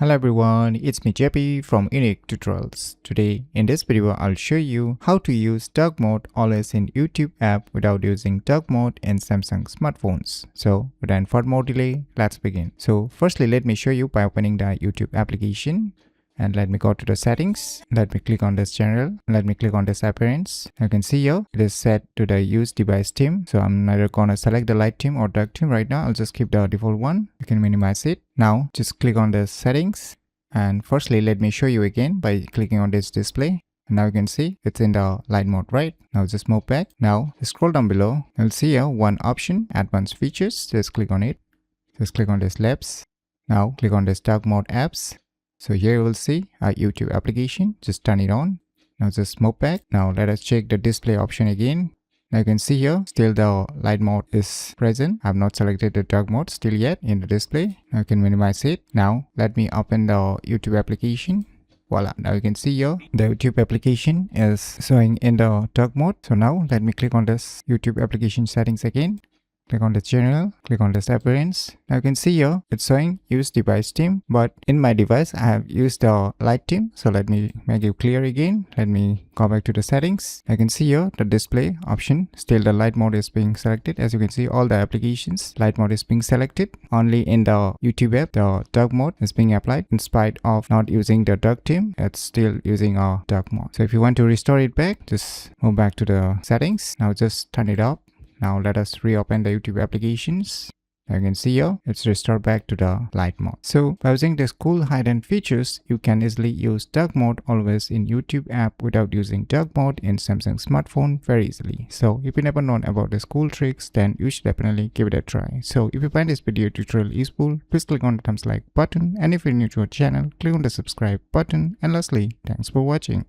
Hello everyone, it's me JP from UniqueTutorials. Today in this video I'll show you how to use dark mode always in YouTube app without using dark mode in Samsung smartphones. So without further more delay, let's begin. So firstly let me show you by opening the YouTube application. And let me go to the settings. Let me click on this general. Let me click on this appearance. You can see here it is set to the use device theme. So I'm neither gonna select the light theme or dark theme right now. I'll just keep the default one. You can minimize it. Now just click on the settings. And firstly let me show you again by clicking on this display. And now you can see it's in the light mode, right? Now just move back. Now scroll down below. You'll see here one option, advanced features. Just click on it. Just click on this labs. Now click on this dark mode apps. So here you will see our YouTube application. Just turn it on. Now just move back. Now let us check the display option again. Now you can see here still the light mode is present. I have not selected the dark mode still yet in the display. Now you can minimize it. Now let me open the YouTube application. Voila, now you can see here the YouTube application is showing in the dark mode. So now let me click on this YouTube application settings again. Click on the general, click on this appearance. Now you can see here it's showing use device theme, but in my device I have used the light theme. So let me make it clear again. Let me go back to the settings. I can see here the display option, still the light mode is being selected. As you can see, all the applications light mode is being selected. Only in the YouTube app the dark mode is being applied. In spite of not using the dark theme, it's still using a dark mode. So if you want to restore it back, just move back to the settings. Now just turn it off. Now let us reopen the YouTube applications. Now you can see here it's restored back to the light mode. So by using this cool hidden features, you can easily use dark mode always in YouTube app without using dark mode in Samsung smartphone very easily. So if you never known about these cool tricks, then you should definitely give it a try. So if you find this video tutorial useful, please click on the thumbs like button, and if you're new to our channel, click on the subscribe button, and lastly, thanks for watching.